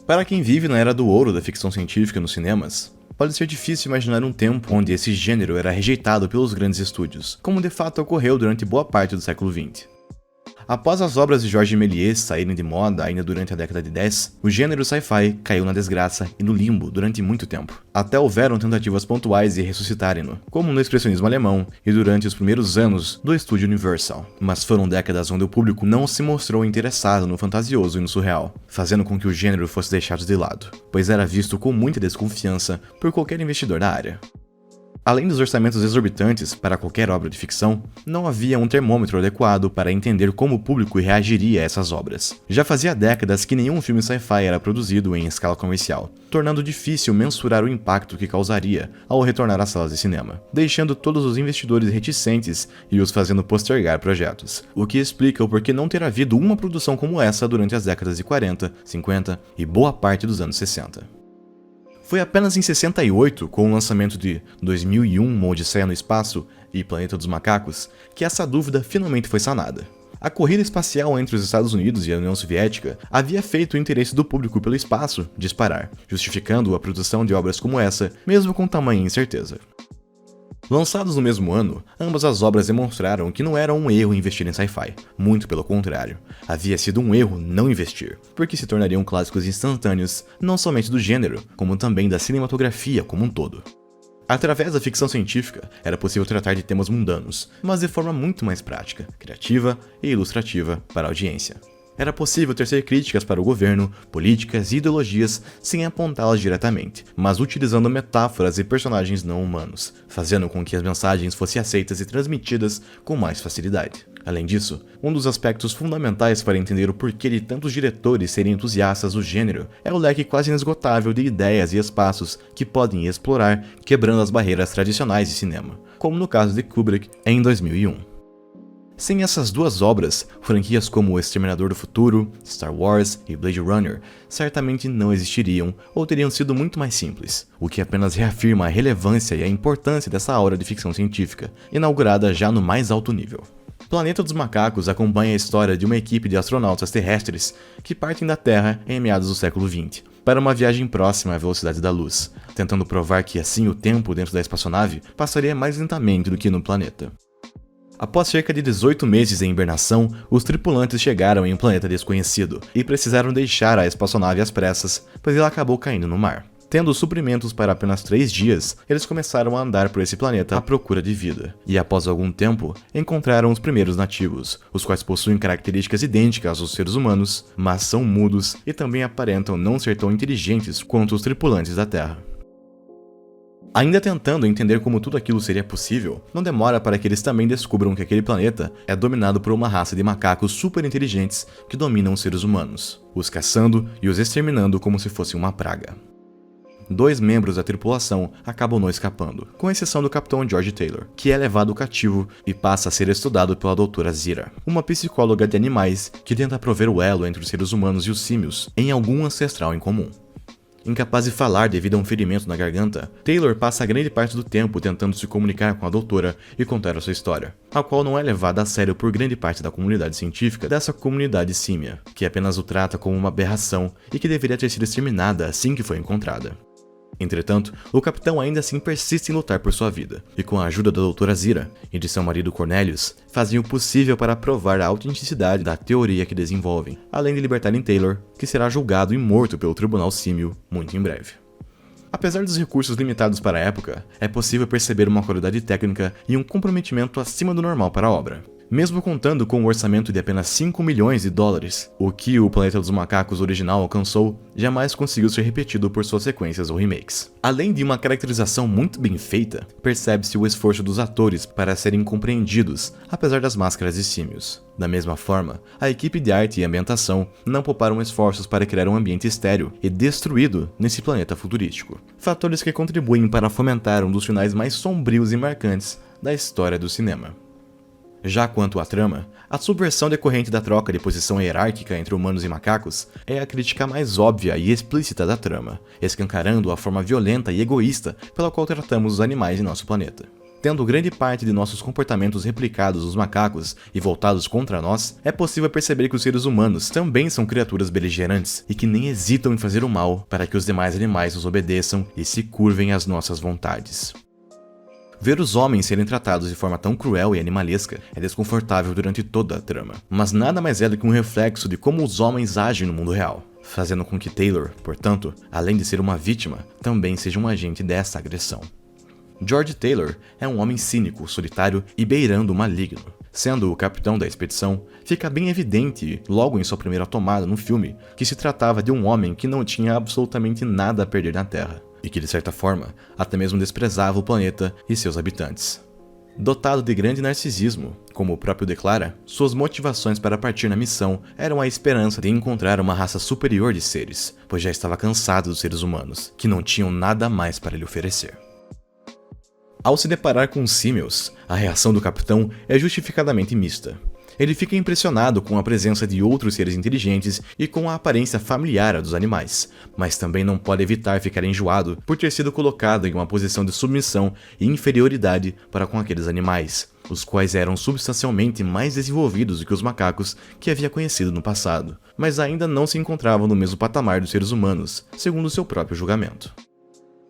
Para quem vive na era do ouro da ficção científica nos cinemas, pode ser difícil imaginar um tempo onde esse gênero era rejeitado pelos grandes estúdios, como de fato ocorreu durante boa parte do século XX. Após as obras de Georges Méliès saírem de moda ainda durante a década de 10, o gênero sci-fi caiu na desgraça e no limbo durante muito tempo. Até houveram tentativas pontuais de ressuscitarem-no, como no expressionismo alemão e durante os primeiros anos do estúdio Universal. Mas foram décadas onde o público não se mostrou interessado no fantasioso e no surreal, fazendo com que o gênero fosse deixado de lado, pois era visto com muita desconfiança por qualquer investidor da área. Além dos orçamentos exorbitantes para qualquer obra de ficção, não havia um termômetro adequado para entender como o público reagiria a essas obras. Já fazia décadas que nenhum filme sci-fi era produzido em escala comercial, tornando difícil mensurar o impacto que causaria ao retornar às salas de cinema, deixando todos os investidores reticentes e os fazendo postergar projetos, o que explica o porquê não ter havido uma produção como essa durante as décadas de 40, 50 e boa parte dos anos 60. Foi apenas em 68, com o lançamento de 2001, Uma Odisseia no Espaço e Planeta dos Macacos, que essa dúvida finalmente foi sanada. A corrida espacial entre os Estados Unidos e a União Soviética havia feito o interesse do público pelo espaço disparar, justificando a produção de obras como essa, mesmo com tamanha incerteza. Lançados no mesmo ano, ambas as obras demonstraram que não era um erro investir em sci-fi, muito pelo contrário, havia sido um erro não investir, porque se tornariam clássicos instantâneos não somente do gênero, como também da cinematografia como um todo. Através da ficção científica, era possível tratar de temas mundanos, mas de forma muito mais prática, criativa e ilustrativa para a audiência. Era possível tecer críticas para o governo, políticas e ideologias sem apontá-las diretamente, mas utilizando metáforas e personagens não humanos, fazendo com que as mensagens fossem aceitas e transmitidas com mais facilidade. Além disso, um dos aspectos fundamentais para entender o porquê de tantos diretores serem entusiastas do gênero é o leque quase inesgotável de ideias e espaços que podem explorar, quebrando as barreiras tradicionais de cinema, como no caso de Kubrick em 2001. Sem essas duas obras, franquias como O Exterminador do Futuro, Star Wars e Blade Runner certamente não existiriam ou teriam sido muito mais simples, o que apenas reafirma a relevância e a importância dessa obra de ficção científica, inaugurada já no mais alto nível. Planeta dos Macacos acompanha a história de uma equipe de astronautas terrestres que partem da Terra em meados do século XX, para uma viagem próxima à velocidade da luz, tentando provar que assim o tempo dentro da espaçonave passaria mais lentamente do que no planeta. Após cerca de 18 meses em hibernação, os tripulantes chegaram em um planeta desconhecido e precisaram deixar a espaçonave às pressas, pois ela acabou caindo no mar. Tendo suprimentos para apenas 3 dias, eles começaram a andar por esse planeta à procura de vida, e após algum tempo, encontraram os primeiros nativos, os quais possuem características idênticas aos seres humanos, mas são mudos e também aparentam não ser tão inteligentes quanto os tripulantes da Terra. Ainda tentando entender como tudo aquilo seria possível, não demora para que eles também descubram que aquele planeta é dominado por uma raça de macacos super inteligentes que dominam os seres humanos, os caçando e os exterminando como se fosse uma praga. 2 membros da tripulação acabam não escapando, com exceção do capitão George Taylor, que é levado cativo e passa a ser estudado pela doutora Zira, uma psicóloga de animais que tenta prover o elo entre os seres humanos e os símios em algum ancestral em comum. Incapaz de falar devido a um ferimento na garganta, Taylor passa a grande parte do tempo tentando se comunicar com a doutora e contar a sua história, a qual não é levada a sério por grande parte da comunidade científica dessa comunidade símia, que apenas o trata como uma aberração e que deveria ter sido exterminada assim que foi encontrada. Entretanto, o capitão ainda assim persiste em lutar por sua vida, e com a ajuda da doutora Zira e de seu marido Cornelius, fazem o possível para provar a autenticidade da teoria que desenvolvem, além de libertarem Taylor, que será julgado e morto pelo Tribunal Símio muito em breve. Apesar dos recursos limitados para a época, é possível perceber uma qualidade técnica e um comprometimento acima do normal para a obra. Mesmo contando com um orçamento de apenas 5 milhões de dólares, o que o Planeta dos Macacos original alcançou jamais conseguiu ser repetido por suas sequências ou remakes. Além de uma caracterização muito bem feita, percebe-se o esforço dos atores para serem compreendidos, apesar das máscaras de símios. Da mesma forma, a equipe de arte e ambientação não pouparam esforços para criar um ambiente estéril e destruído nesse planeta futurístico. Fatores que contribuem para fomentar um dos finais mais sombrios e marcantes da história do cinema. Já quanto à trama, a subversão decorrente da troca de posição hierárquica entre humanos e macacos é a crítica mais óbvia e explícita da trama, escancarando a forma violenta e egoísta pela qual tratamos os animais em nosso planeta. Tendo grande parte de nossos comportamentos replicados nos macacos e voltados contra nós, é possível perceber que os seres humanos também são criaturas beligerantes e que nem hesitam em fazer o mal para que os demais animais nos obedeçam e se curvem às nossas vontades. Ver os homens serem tratados de forma tão cruel e animalesca é desconfortável durante toda a trama, mas nada mais é do que um reflexo de como os homens agem no mundo real, fazendo com que Taylor, portanto, além de ser uma vítima, também seja um agente dessa agressão. George Taylor é um homem cínico, solitário e beirando o maligno. Sendo o capitão da expedição, fica bem evidente, logo em sua primeira tomada no filme, que se tratava de um homem que não tinha absolutamente nada a perder na Terra, e que de certa forma, até mesmo desprezava o planeta e seus habitantes. Dotado de grande narcisismo, como o próprio declara, suas motivações para partir na missão eram a esperança de encontrar uma raça superior de seres, pois já estava cansado dos seres humanos, que não tinham nada mais para lhe oferecer. Ao se deparar com os símios, a reação do capitão é justificadamente mista. Ele fica impressionado com a presença de outros seres inteligentes e com a aparência familiar dos animais, mas também não pode evitar ficar enjoado por ter sido colocado em uma posição de submissão e inferioridade para com aqueles animais, os quais eram substancialmente mais desenvolvidos do que os macacos que havia conhecido no passado, mas ainda não se encontravam no mesmo patamar dos seres humanos, segundo seu próprio julgamento.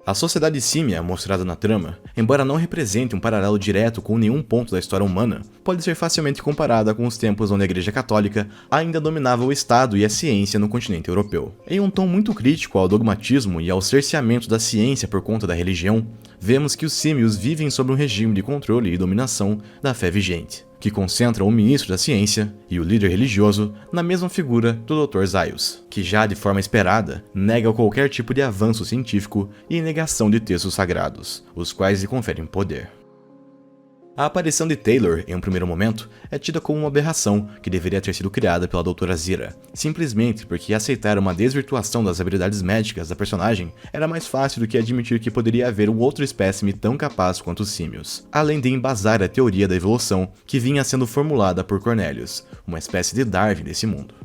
A sociedade símia mostrada na trama, embora não represente um paralelo direto com nenhum ponto da história humana, pode ser facilmente comparada com os tempos onde a Igreja Católica ainda dominava o Estado e a ciência no continente europeu. Em um tom muito crítico ao dogmatismo e ao cerceamento da ciência por conta da religião, vemos que os símios vivem sob um regime de controle e dominação da fé vigente, que concentra o ministro da ciência e o líder religioso na mesma figura do Dr. Zaius, que já de forma esperada nega qualquer tipo de avanço científico e negação de textos sagrados, os quais lhe conferem poder. A aparição de Taylor, em um primeiro momento, é tida como uma aberração que deveria ter sido criada pela Dra. Zira, simplesmente porque aceitar uma desvirtuação das habilidades médicas da personagem era mais fácil do que admitir que poderia haver um outro espécime tão capaz quanto os símios, além de embasar a teoria da evolução que vinha sendo formulada por Cornelius, uma espécie de Darwin desse mundo.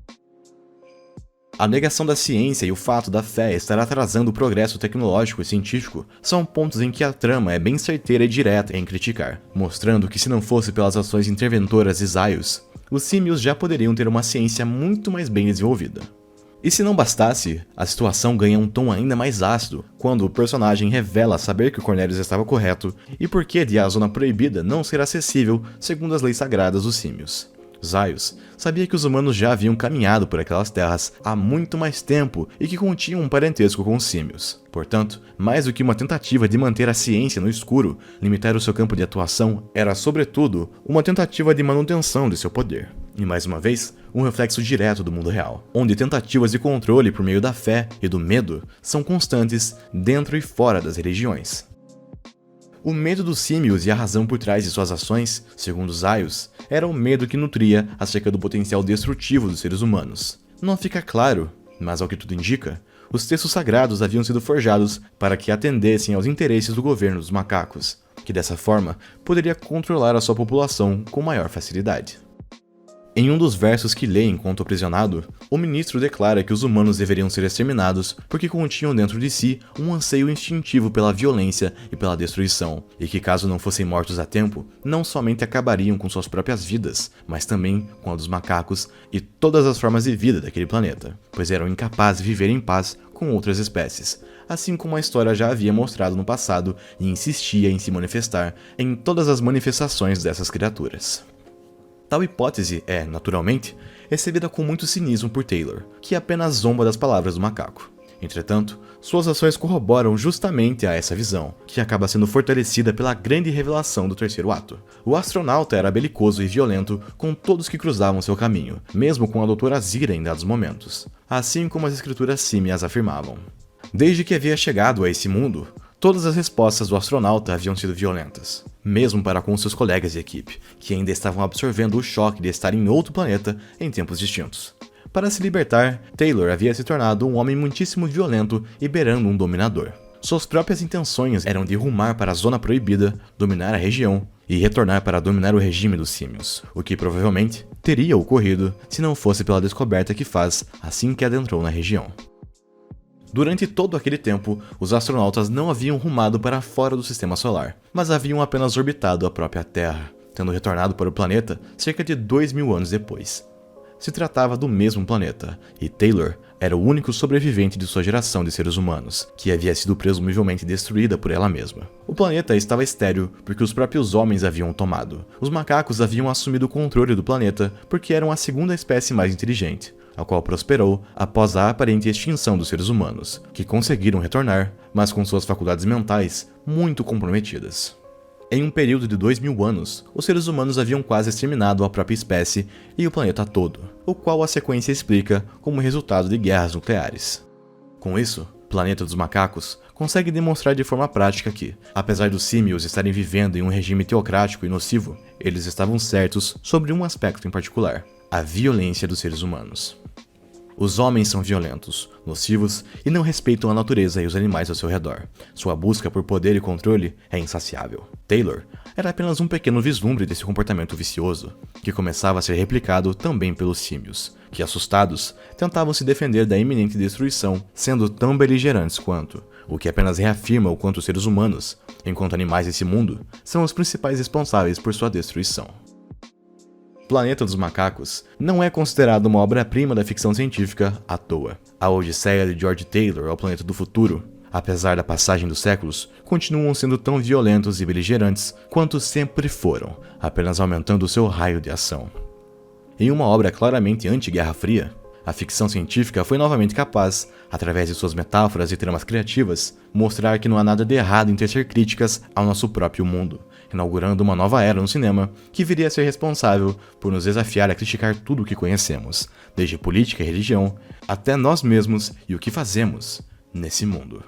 A negação da ciência e o fato da fé estar atrasando o progresso tecnológico e científico são pontos em que a trama é bem certeira e direta em criticar, mostrando que se não fosse pelas ações interventoras de Zaius, os símios já poderiam ter uma ciência muito mais bem desenvolvida. E se não bastasse, a situação ganha um tom ainda mais ácido quando o personagem revela saber que o Cornelius estava correto e por que de a Zona Proibida não ser acessível segundo as leis sagradas dos símios. Zaius sabia que os humanos já haviam caminhado por aquelas terras há muito mais tempo e que continham um parentesco com os símios. Portanto, mais do que uma tentativa de manter a ciência no escuro, limitar o seu campo de atuação era, sobretudo, uma tentativa de manutenção de seu poder. E mais uma vez, um reflexo direto do mundo real, onde tentativas de controle por meio da fé e do medo são constantes dentro e fora das religiões. O medo dos símios e a razão por trás de suas ações, segundo Zaius, era o medo que nutria acerca do potencial destrutivo dos seres humanos. Não fica claro, mas ao que tudo indica, os textos sagrados haviam sido forjados para que atendessem aos interesses do governo dos macacos, que dessa forma poderia controlar a sua população com maior facilidade. Em um dos versos que lê enquanto aprisionado, o ministro declara que os humanos deveriam ser exterminados porque continham dentro de si um anseio instintivo pela violência e pela destruição, e que caso não fossem mortos a tempo, não somente acabariam com suas próprias vidas, mas também com a dos macacos e todas as formas de vida daquele planeta, pois eram incapazes de viver em paz com outras espécies, assim como a história já havia mostrado no passado e insistia em se manifestar em todas as manifestações dessas criaturas. Tal hipótese é, naturalmente, recebida com muito cinismo por Taylor, que apenas zomba das palavras do macaco. Entretanto, suas ações corroboram justamente a essa visão, que acaba sendo fortalecida pela grande revelação do terceiro ato. O astronauta era belicoso e violento com todos que cruzavam seu caminho, mesmo com a Dra. Zira em dados momentos, assim como as escrituras símias afirmavam. Desde que havia chegado a esse mundo, todas as respostas do astronauta haviam sido violentas, mesmo para com seus colegas de equipe, que ainda estavam absorvendo o choque de estar em outro planeta em tempos distintos. Para se libertar, Taylor havia se tornado um homem muitíssimo violento e beirando um dominador. Suas próprias intenções eram de rumar para a Zona Proibida, dominar a região e retornar para dominar o regime dos símios, o que provavelmente teria ocorrido se não fosse pela descoberta que faz assim que adentrou na região. Durante todo aquele tempo, os astronautas não haviam rumado para fora do sistema solar, mas haviam apenas orbitado a própria Terra, tendo retornado para o planeta cerca de 2.000 anos depois. Se tratava do mesmo planeta, e Taylor era o único sobrevivente de sua geração de seres humanos, que havia sido presumivelmente destruída por ela mesma. O planeta estava estéril porque os próprios homens haviam tomado. Os macacos haviam assumido o controle do planeta porque eram a segunda espécie mais inteligente, a qual prosperou após a aparente extinção dos seres humanos, que conseguiram retornar, mas com suas faculdades mentais muito comprometidas. Em um período de 2.000 anos, os seres humanos haviam quase exterminado a própria espécie e o planeta todo, o qual a sequência explica como resultado de guerras nucleares. Com isso, o planeta dos macacos consegue demonstrar de forma prática que, apesar dos símios estarem vivendo em um regime teocrático e nocivo, eles estavam certos sobre um aspecto em particular: a violência dos seres humanos. Os homens são violentos, nocivos e não respeitam a natureza e os animais ao seu redor. Sua busca por poder e controle é insaciável. Taylor era apenas um pequeno vislumbre desse comportamento vicioso, que começava a ser replicado também pelos símios, que, assustados, tentavam se defender da iminente destruição, sendo tão beligerantes quanto, o que apenas reafirma o quanto os seres humanos, enquanto animais desse mundo, são os principais responsáveis por sua destruição. Planeta dos Macacos não é considerado uma obra-prima da ficção científica à toa. A Odisseia de George Taylor ao Planeta do Futuro, apesar da passagem dos séculos, continuam sendo tão violentos e beligerantes quanto sempre foram, apenas aumentando seu raio de ação. Em uma obra claramente anti-Guerra Fria, a ficção científica foi novamente capaz, através de suas metáforas e tramas criativas, mostrar que não há nada de errado em tecer críticas ao nosso próprio mundo, inaugurando uma nova era no cinema que viria a ser responsável por nos desafiar a criticar tudo o que conhecemos, desde política e religião, até nós mesmos e o que fazemos nesse mundo.